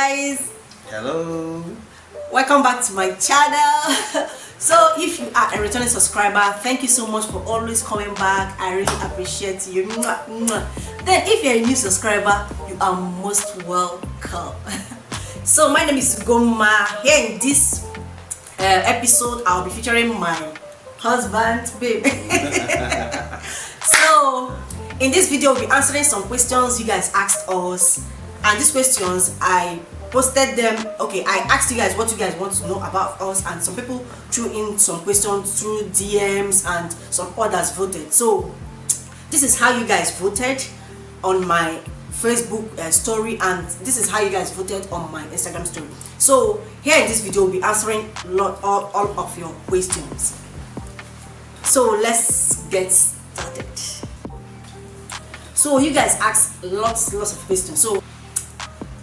guys. Hello. Welcome back to my channel. So if you are a returning subscriber, thank you so much for always coming back. I really appreciate you. Then if you're a new subscriber, you are most welcome. So my name is Ugonma. Here in this episode, I'll be featuring my husband, babe. So in this video, we'll be answering some questions you guys asked us, and these questions I posted them. Okay, I asked you guys what you guys want to know about us, and some people threw in some questions through DMs and some others voted. So this is how you guys voted on my Facebook story, and this is how you guys voted on my Instagram story. So here in this video, we'll be answering all of your questions. So let's get started. So you guys asked lots of questions, so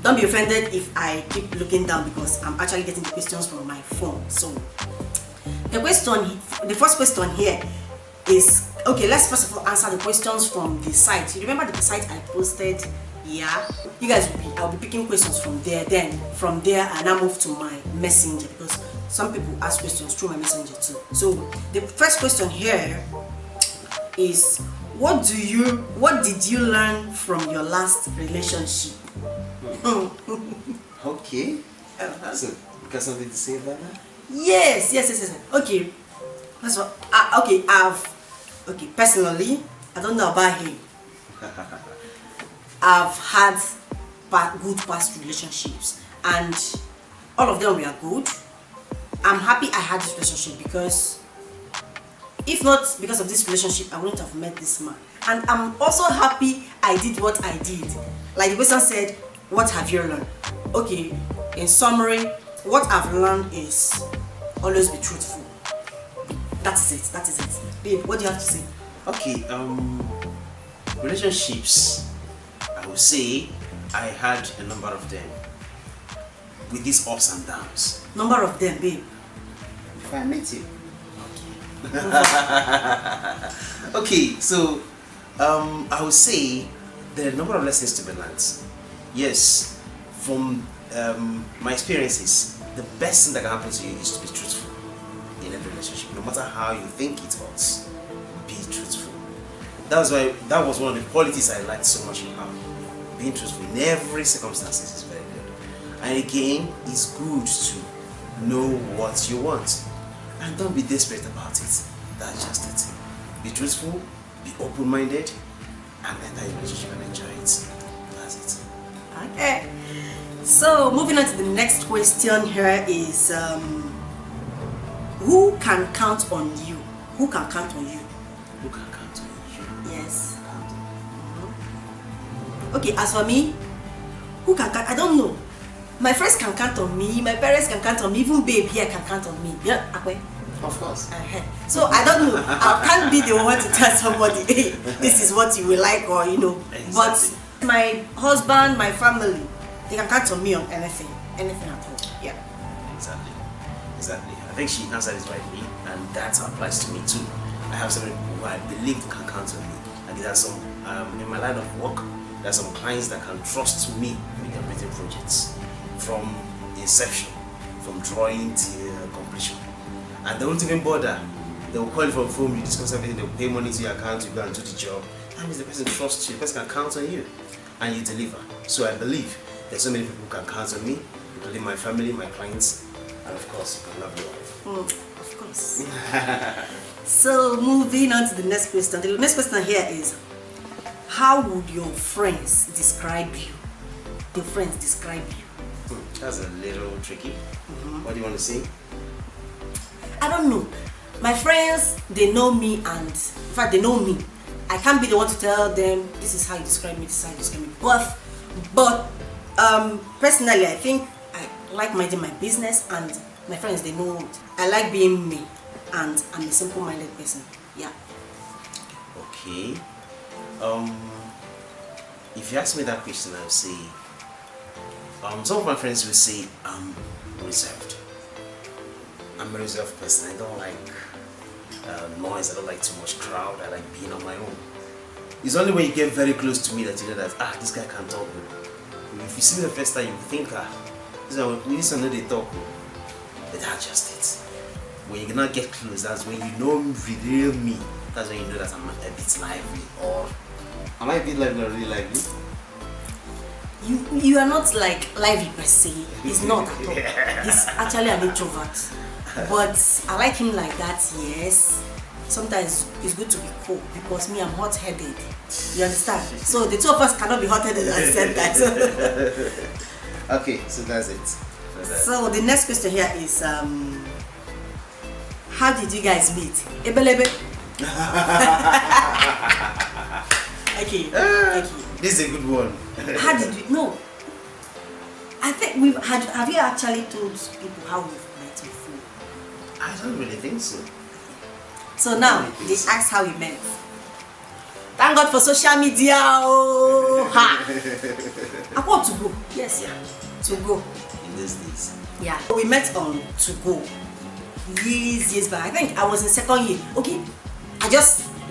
don't be offended if I keep looking down because I'm actually getting the questions from my phone. So the first question here is, okay, let's first of all answer the questions from the site. You remember the site I posted? Yeah, you guys I'll be picking questions from there. Then from there I now move to my messenger because some people ask questions through my messenger too. So the first question here is, what did you learn from your last relationship? Okay. So, you got something to say about that? Yes. Okay. That's what. Okay. Personally, I don't know about him. I've had good past relationships, and all of them were good. I'm happy I had this relationship because if not because of this relationship, I wouldn't have met this man. And I'm also happy I did what I did. Like the person said, what have you learned? Okay, in summary, what I've learned is always be truthful. That is it. Babe, what do you have to say? Okay, relationships, I would say I had a number of them with these ups and downs. Number of them, babe. Before I met you. Okay, so I would say there are a number of lessons to be learned. Yes, from my experiences, the best thing that can happen to you is to be truthful in every relationship. No matter how you think it was, be truthful. That was one of the qualities I liked so much about being truthful in every circumstances is very good. And again, it's good to know what you want. And don't be desperate about it. That's just it. Be truthful, be open-minded, and enter your relationship and enjoy it. That's it. Okay. So moving on to the next question here is, who can count on you? Who can count on you? Who can count on you? Yes. Okay, as for me, who can count? I don't know. My friends can count on me, my parents can count on me, even babe here can count on me. Yeah, okay. Of course. So I don't know. I can't be the one to tell somebody, hey, this is what you will like, or you know. Exactly. But my husband, my family, they can count on me on anything at all. Yeah. Exactly. I think she answered it rightly, and that applies to me too. I have some people who I believe can count on me, and there are some in my line of work. There are some clients that can trust me with their business projects from inception, from drawing to completion. And they won't even bother. They will call you from phone, you discuss everything, they will pay money to your account, you go and do the job. That means the person trusts you, the person can count on you, and you deliver. So I believe there's so many people who can count on me, including my family, my clients, and of course, you can love your wife. Of course. So moving on to the next question. The next question here is, how would your friends describe you? Your friends describe you? That's a little tricky. What do you want to say? I don't know. My friends, they know me, and in fact they know me. I can't be the one to tell them this is how you describe me, this is how you describe me. But personally, I think I like minding my business, and my friends, they know it. I like being me, and I'm a simple-minded person. Yeah. Okay. If you ask me that question, I would say some of my friends will say I'm reserved. I'm a reserved person. I don't like noise. I don't like too much crowd. I like being on my own. It's only when you get very close to me that you know that this guy can talk. If you see me the first time, you think So we used to know they talk, but that's just it. When you cannot get close, that's when you know the real me. That's when you know that I'm a bit lively, or am I a bit lively or really lively? You are not like lively per se. He's not at all. He's actually an introvert. But I like him like that, yes. Sometimes it's good to be cool because me, I'm hot-headed. You understand? So the two of us cannot be hot-headed at the same time. Okay, so that's it. So the next question here is how did you guys meet? Ebelebe. Okay. This is a good one. How did you know? I think we've had. Have you actually told people how we've met before? I don't really think so. So now they ask how we met. Thank God for social media. Oh, ha! I want to go. Yes, Yeah. to go. In these days. Yeah. We met on to go. Years back. I think I was in second year. Okay.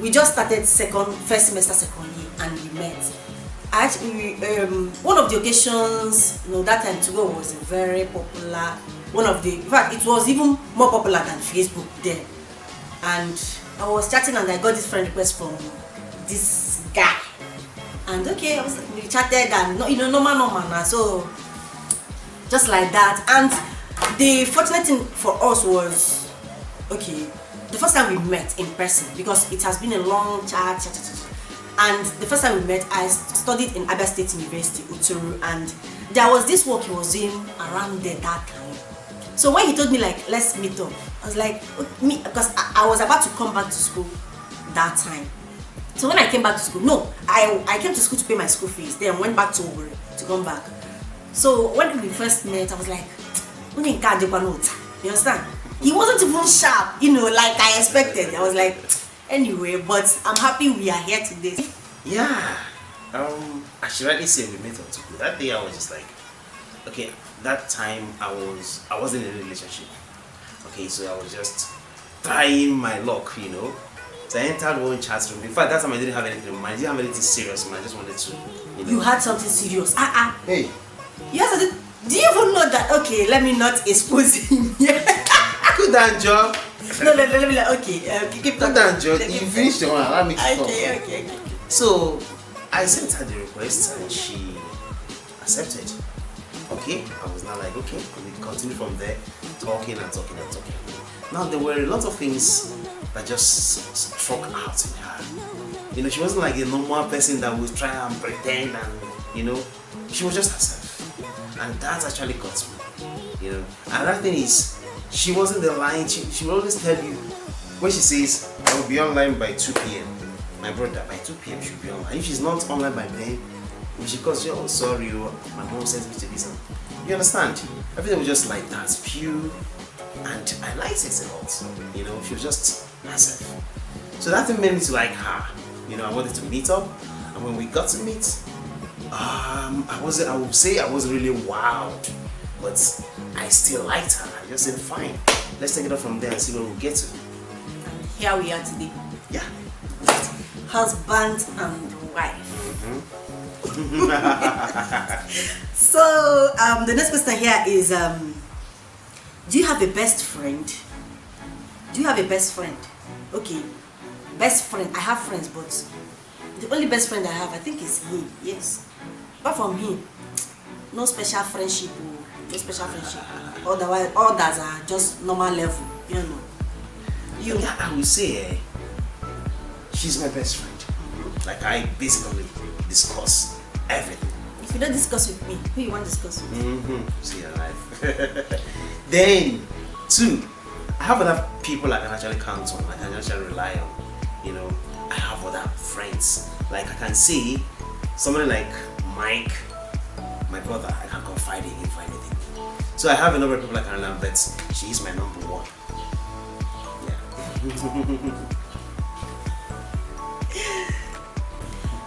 We just started first semester second year, and we met. Actually, one of the occasions, that time to go was very popular. In fact, it was even more popular than Facebook then. And I was chatting, and I got this friend request from this guy. And okay, we chatted, and normal, so just like that. And the fortunate thing for us was, okay, the first time we met in person, because it has been a long chat. And the first time we met, I studied in Adidas State University, Uturu, and there was this work he was doing around there that time. So when he told me like, let's meet up, I was like, because I was about to come back to school that time. So when I came back to school, I came to school to pay my school fees, then went back to Ogbuanu to come back. So when we first met, I was like, you understand? He wasn't even sharp, like I expected. I was like, anyway, but I'm happy we are here today. Yeah. I should rightly say we met on Tuku. That day I was just like, okay, that time I wasn't in a relationship. Okay, so I was just trying my luck, So I entered one chat room. In fact, that time I didn't have anything in mind. I didn't have anything serious in mind. I just wanted to, You had something serious. Hey. Yes, do you even know that? Okay, let me not expose him here. Good damn job. No, let me okay. Keep Good damn job. You finished the one. Let me stop. Okay. So I sent her the request and she accepted. Okay, I was now like, okay, we continue from there, talking. Now there were a lot of things that just struck out in her. She wasn't like a normal person that would try and pretend, and she was just herself, and that actually got me. Another thing is, she wasn't the line. She will always tell you when she says, I will be online by 2 p.m. My brother, by 2 p.m. she'll be online. If she's not online by then, she calls you, oh sorry, my mom sends me to this. You understand? Everything was just like that, pure, and I liked it a lot. She was just herself. So that thing made me to like her. I wanted to meet up, and when we got to meet, I would say I wasn't really wowed, but I still liked her. I just said, fine, let's take it up from there and see where we'll get to. And here we are today. Yeah. Husband and wife. So the next question here is, do you have a best friend? Okay, best friend. I have friends, but the only best friend I have, I think, is him. Yes. Apart from him, no special friendship. Otherwise, others are just normal level. Yeah, I would say she's my best friend. Like, I basically discuss everything. If you don't discuss with me, who you want to discuss with? See your life. Then, 2, I have other people I can actually count on, I can actually rely on. I have other friends. Like, I can see somebody like Mike, my brother, I can confide in him for anything. So I have a number of people I can rely on, but she is my number 1. Yeah.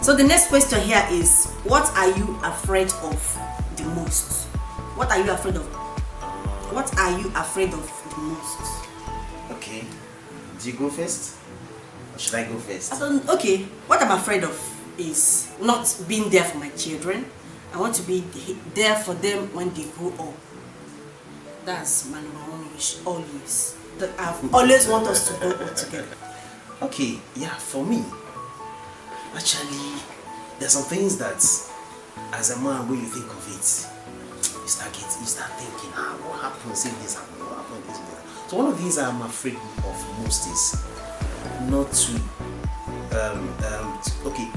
So the next question here is, what are you afraid of the most? What are you afraid of? What are you afraid of the most? Okay. Do you go first? Or should I go first? Okay. What I'm afraid of is not being there for my children. I want to be there for them when they grow up. That's my number one wish, always. That I've always want us to go all together. Okay, yeah, for me, actually, there's some things that, as a man, when you think of it, you start thinking, what happens if this happens? What happens if this happens? So one of the things I'm afraid of most is not to, okay,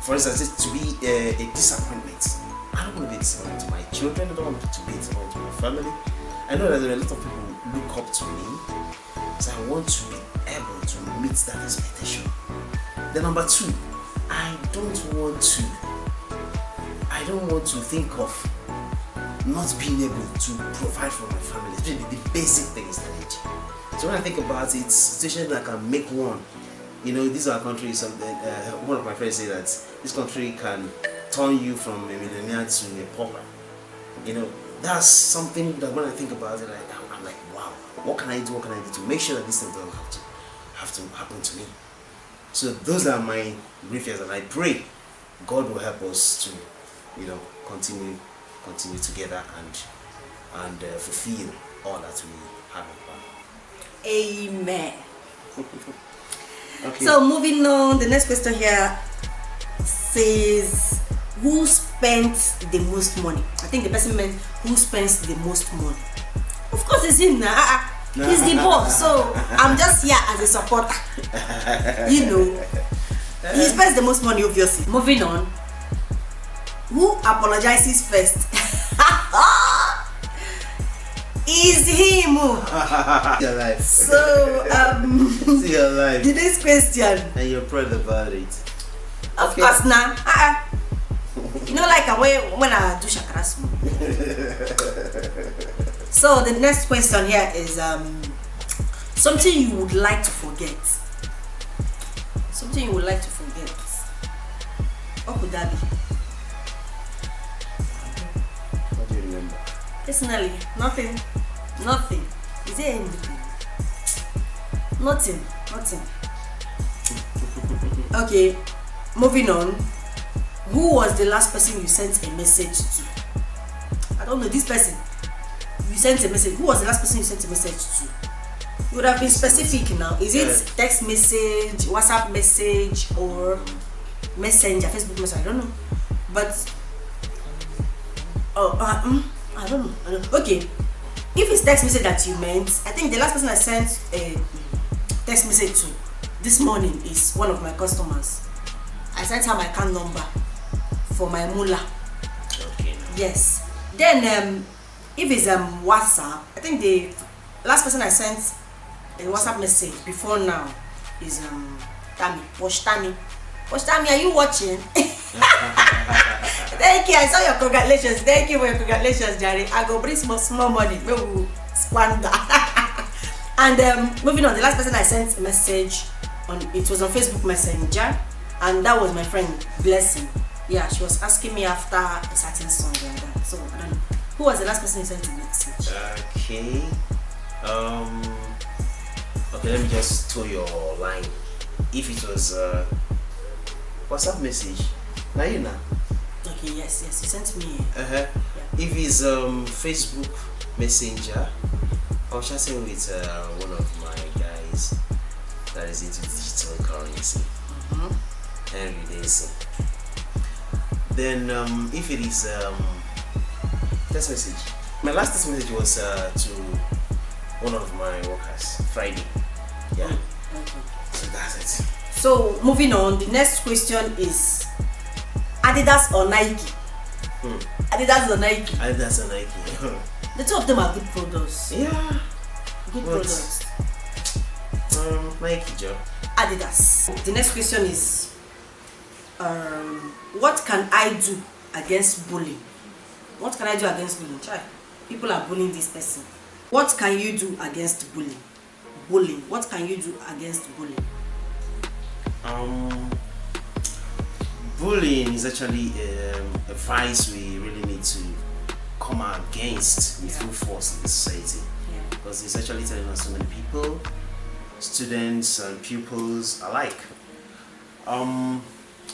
for instance, it's to be a disappointment. I don't want to be a disappointment to my children. I don't want to be a disappointment to my family. I know that there are a lot of people who look up to me, so I want to be able to meet that expectation. Then number two, I don't want to think of not being able to provide for my family, especially the basic things that I need. So when I think about it, situations that can make one, these are countries. One of my friends say that this country can turn you from a millionaire to a pauper. That's something that when I think about it, I'm like, wow, what can I do to make sure that this thing doesn't have to happen to me? So those are my great fears, and I pray God will help us to, continue together and fulfill all that we have in plan. Amen. Okay. So moving on, the next question here says, who spends the most money? I think the person meant who spends the most money. Of course it's him now. He's the boss, so I'm just here as a supporter. He spends the most money, obviously. Moving on, who apologizes first? Is him. Your life. So See your life. the next question. And you're proud about it. Of course now. Like when I do shakara. So the next question here is something you would like to forget. Something you would like to forget. What could that be? What do you remember? Personally, nothing. Is there anything? Nothing. Okay, moving on. Who was the last person you sent a message to? I don't know this person. You sent a message. Who was the last person you sent a message to? You would have been specific now. Is it text message, WhatsApp message, or Messenger, Facebook message? I don't know. But I don't know. Okay, if it's text message that you meant, I think the last person I sent a text message to this morning is one of my customers. I sent her my account number for my mullah. Okay. Yes. Then if it's WhatsApp, I think the last person I sent a WhatsApp message before now is Tammy. Watch Tammy, are you watching? Thank you. I saw your congratulations. Thank you for your congratulations, Jerry. I go bring small money. We will squander. And moving on, the last person I sent a message it was on Facebook Messenger, and that was my friend Blessing. Yeah, she was asking me after a certain song like that. So I don't know. Who was the last person you sent a message? Okay. Okay, let me just toe your line. If it was WhatsApp message, now you know. Okay, yes, you sent me. Yeah. If it's Facebook Messenger, I was chatting with one of my guys that is into digital currency. Henry Daisy. Then if it is text message, my last text message was to one of my workers, Friday. Yeah. Okay. So that's it. So moving on, the next question is Adidas or Nike? Adidas or Nike? Adidas or Nike. The two of them are good products. Yeah. Good products. Nike job. Adidas. The next question is what can I do against bullying? What can I do against bullying? Try. People are bullying this person. What can you do against bullying? What can you do against bullying? Bullying is actually a vice we really need to come against with full force in the society. Yeah. Because it's actually telling us so many people, students and pupils alike.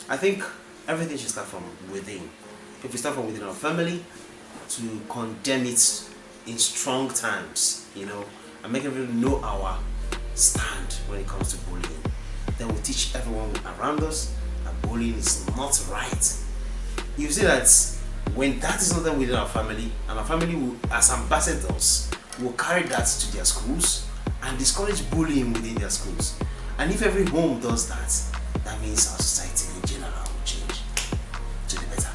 I think everything should start from within. If we start from within our family, to condemn it in strong times, and make everyone know our stand when it comes to bullying. Then we teach everyone around us that bullying is not right. You see that when that is not done within our family, and our family will, as ambassadors, will carry that to their schools and discourage bullying within their schools. And if every home does that, that means our society in general will change to the better.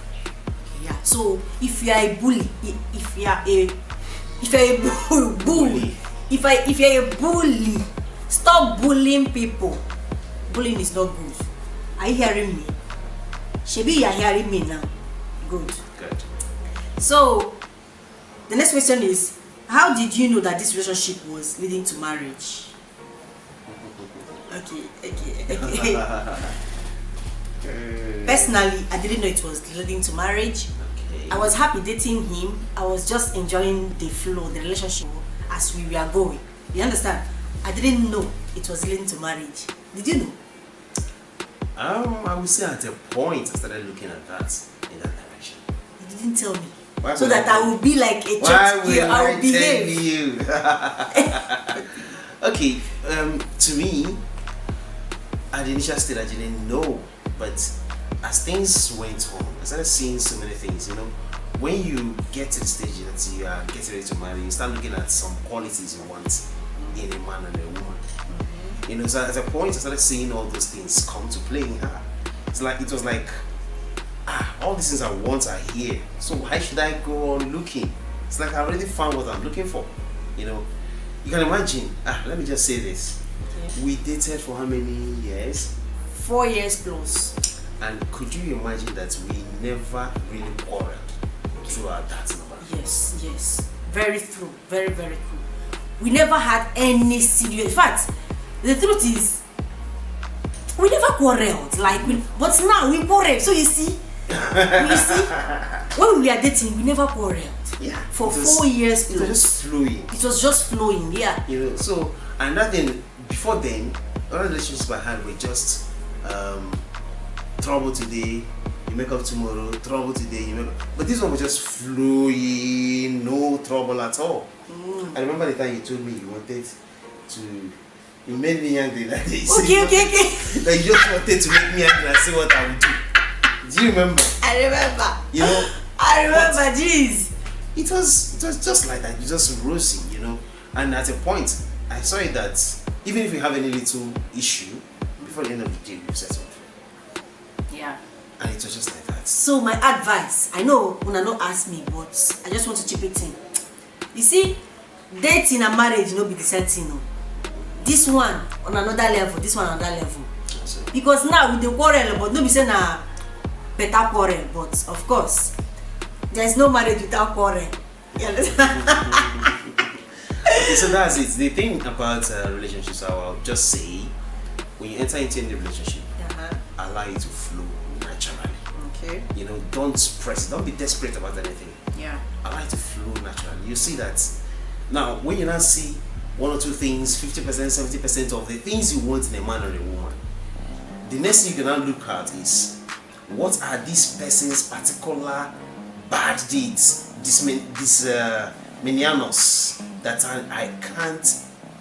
Yeah. So if you are a bully, if you are a bully, if you're a bully, stop bullying people. Bullying is not good. Are you hearing me? Shebi, you are hearing me now. Good. Good. So the next question is, how did you know that this relationship was leading to marriage? Okay. Personally, I didn't know it was leading to marriage. Okay. I was happy dating him. I was just enjoying the flow, the relationship as we were going. You understand? I didn't know it was leading to marriage. Did you know? I would say at a point I started looking at that in that direction. You didn't tell me. Why so that I would be like a church girl. I would behave. You? Okay, to me, at the initial stage I didn't know, but as things went on, I started seeing so many things. When you get to the stage that you are getting ready to marry, you start looking at some qualities you want in a man and a woman. So at a point I started seeing all those things come to play in her. It was like, all these things I want are here. So why should I go on looking? It's like I already found what I'm looking for. You can imagine. Let me just say this. Okay. We dated for how many years? 4 years plus. And could you imagine that we never really quarreled throughout that number? Yes. Very true. Very, very true. We never had any serious. In fact, the truth is, we never quarreled. But now we quarrel. So you see, when we are dating, we never quarreled. Yeah. For 4 years. It was just flowing. It was just flowing. Yeah. So and nothing before then. All the relationships I had were just trouble today, you make up tomorrow. Trouble today, you make up. But this one was just flowing, no trouble at all. I remember the time you told me you wanted to. You made me angry that day. Okay. That you just wanted to make me angry and see what I would do. Do you remember? I remember. I remember. Jeez. It was just like that. You just rosy, And at a point, I saw it that even if you have any little issue, before the end of the day, you settled. Yeah. And it was just like that. So my advice, I know Una not ask me, but I just want to chip it in. You see, dating and marriage no be the same thing. No. This one on another level, this one on another level. Because now with the quarrel, but no be saying na better quarrel, but of course, there is no marriage without quarrel. You understand? Okay, so that's it. The thing about relationships, I'll just say, when you enter into any relationship, allow it to flow naturally. Okay. Don't press it. Don't be desperate about anything. Yeah. Allow it to flow naturally. You see that now when you now see one or two things, 50%, 70% of the things you want in a man or a woman, the next thing you can now look at is what are this person's particular bad deeds, this menianos that I can't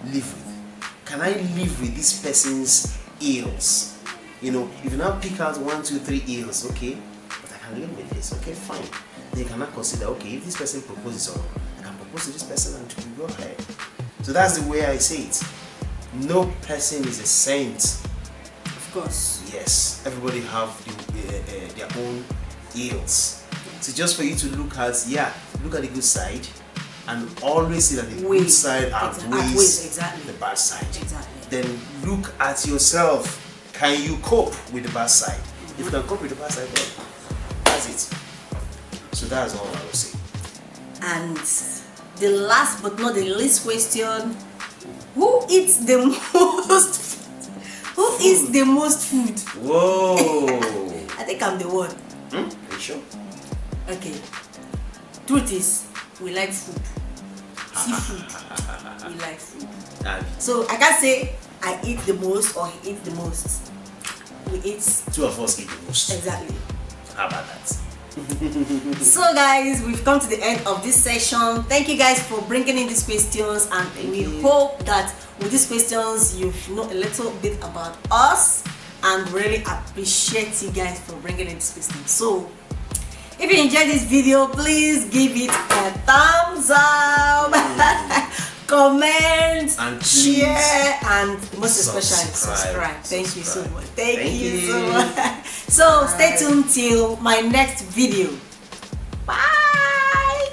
live with. Can I live with this person's ills? If you now pick out 1, 2, 3 ills, okay, but I can live with this, okay, fine. Then you cannot consider, okay, if this person proposes, or I can propose to this person and to go ahead. So that's the way I say it. No person is a saint. Of course. Yes, everybody have their own ills. So just for you to look at the good side, and always see that the good side outweighs the bad side. Exactly. Then look at yourself. Can you cope with the bad side? If you can cope with the bad side, well, that's it. So that's all I will say. And the last but not the least question: who eats the most? Who eats the most food? Whoa! I think I'm the one. Are you sure? Okay. Truth is, we like food. Seafood. We like food. So I can't say I eat the most or he eats the most. We eat. Two of us eat the most. Exactly. How about that? So guys, we've come to the end of this session. Thank you guys for bringing in these questions, and we hope that with these questions you've known a little bit about us, and really appreciate you guys for bringing in these questions. So if you enjoyed this video, please give it a thumbs up, comment, and share, and most especially subscribe. Thank you so much. Thank you so much. So stay tuned till my next video.